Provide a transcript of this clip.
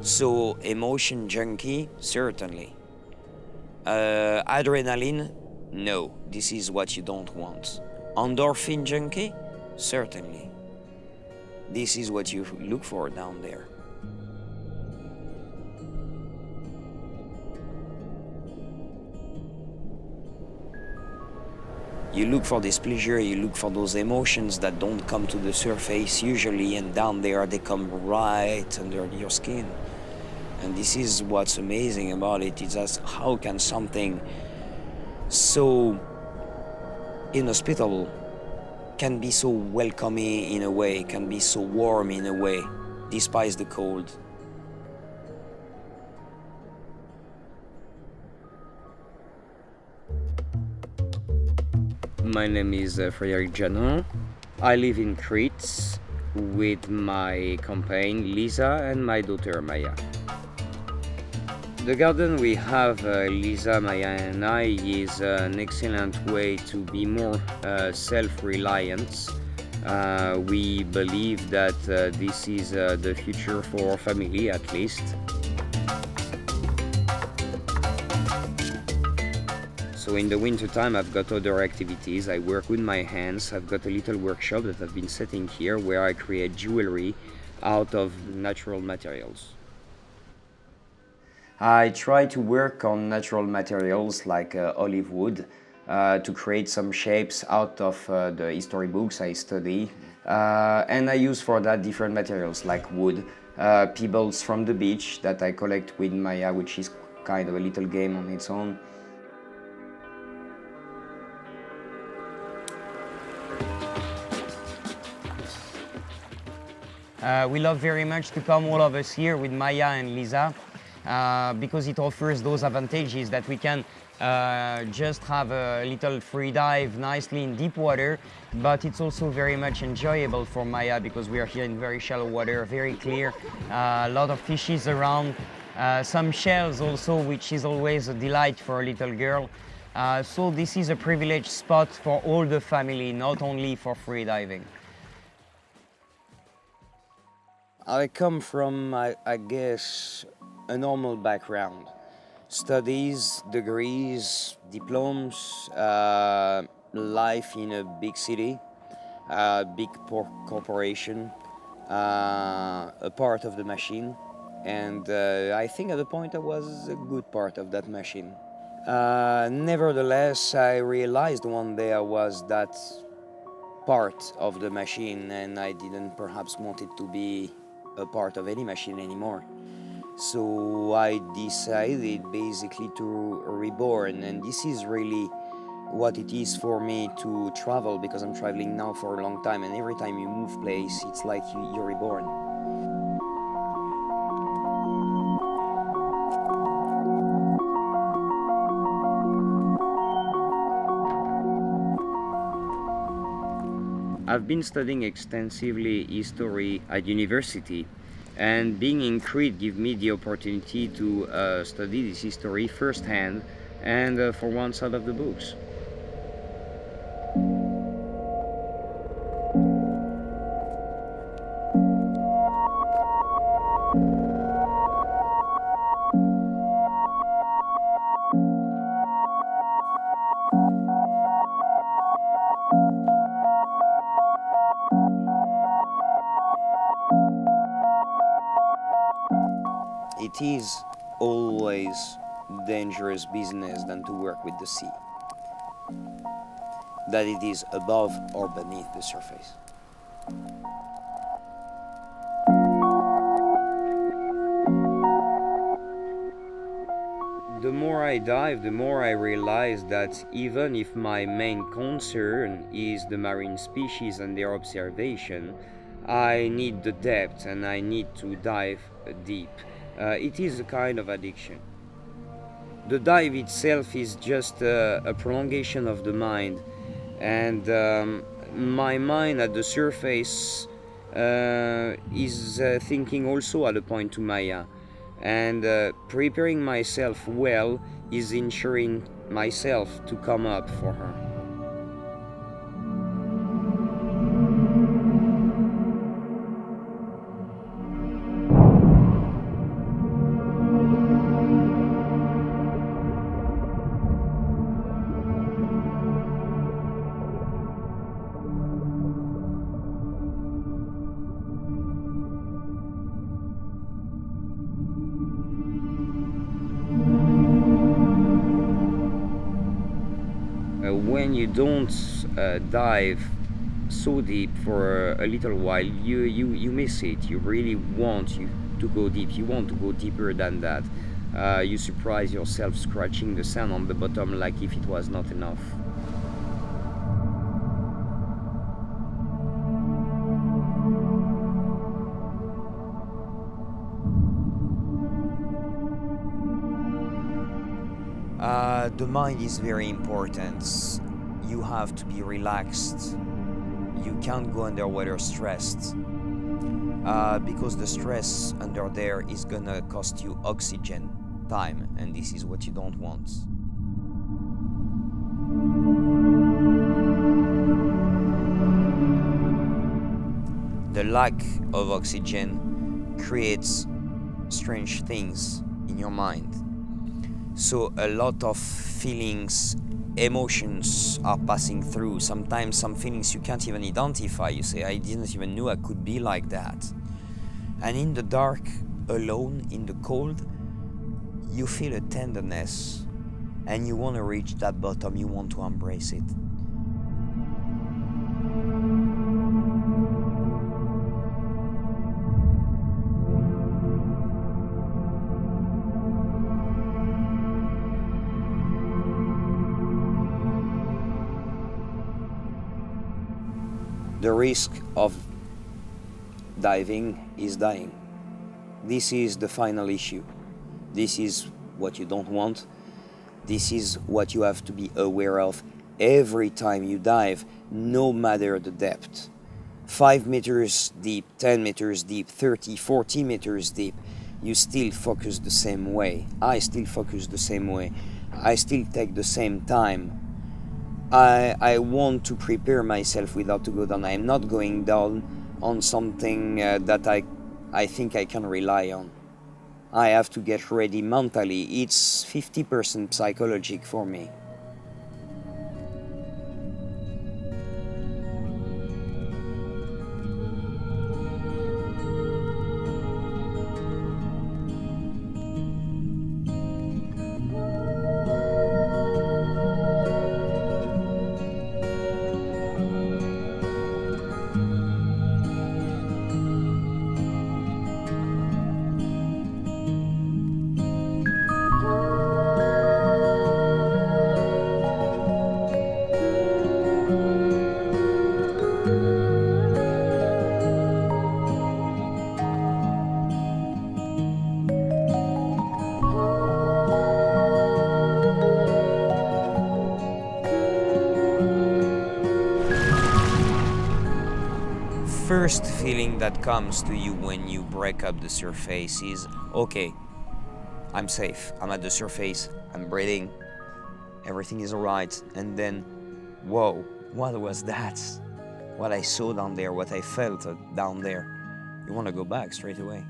So emotion junkie, certainly. Adrenaline, no, this is what you don't want. Endorphin junkie, certainly. This is what you look for down there. You look for this pleasure, you look for those emotions that don't come to the surface usually, and down there they come right under your skin. And this is what's amazing about it, is that how can something so inhospitable can be so welcoming in a way, can be so warm in a way, despite the cold. My name is Frédéric Janon. I live in Crete with my companion Lisa and my daughter Maya. The garden we have, Lisa, Maya and I, is an excellent way to be more self-reliant. We believe that this is the future for our family, at least. So in the winter time, I've got other activities. I work with my hands. I've got a little workshop that I've been setting here where I create jewelry out of natural materials. I try to work on natural materials like olive wood to create some shapes out of the history books I study. And I use for that different materials like wood, pebbles from the beach that I collect with Maya, which is kind of a little game on its own. We love very much to come all of us here with Maya and Lisa because it offers those advantages that we can just have a little free dive nicely in deep water, but it's also very much enjoyable for Maya because we are here in very shallow water, very clear, a lot of fishes around, some shells also, which is always a delight for a little girl. So this is a privileged spot for all the family, not only for free diving. I come from, I guess, a normal background. Studies, degrees, diplomas, life in a big city, big corporation, a part of the machine. And I think at the point I was a good part of that machine. Nevertheless, I realized one day I was that part of the machine and I didn't perhaps want it to be a part of any machine anymore. So I decided basically to reborn, and this is really what it is for me to travel, because I'm traveling now for a long time, and every time you move place, it's like you're reborn. I've been studying extensively history at university, and being in Crete gave me the opportunity to study this history firsthand and for once out of the books. It is always dangerous business than to work with the sea, that it is above or beneath the surface. The more I dive, the more I realize that even if my main concern is the marine species and their observation, I need the depth and I need to dive deep. It is a kind of addiction. The dive itself is just a prolongation of the mind, and my mind at the surface is thinking also at a point to Maya, and preparing myself well is ensuring myself to come up for her. when you don't dive so deep for a little while, you miss it. You really want you to go deep. You want to go deeper than that. You surprise yourself scratching the sand on the bottom like if it was not enough. The mind is very important. You have to be relaxed. You can't go underwater stressed because the stress under there is gonna cost you oxygen, time, and this is what you don't want. The lack of oxygen creates strange things in your mind. So a lot of feelings, emotions are passing through. Sometimes some feelings you can't even identify. You say, I didn't even know I could be like that. And in the dark, alone, in the cold, you feel a tenderness and you want to reach that bottom, you want to embrace it. The risk of diving is dying. This is the final issue. This is what you don't want. This is what you have to be aware of every time you dive, no matter the depth. 5 meters deep, 10 meters deep, 30, 40 meters deep, you still focus the same way. I still focus the same way. I still take the same time. I want to prepare myself without to go down. I'm not going down on something that I think I can rely on. I have to get ready mentally. It's 50% psychological for me. First feeling that comes to you when you break up the surface is, okay, I'm safe, I'm at the surface, I'm breathing, everything is alright, and then, whoa, what was that? What I saw down there, what I felt down there. You want to go back straight away.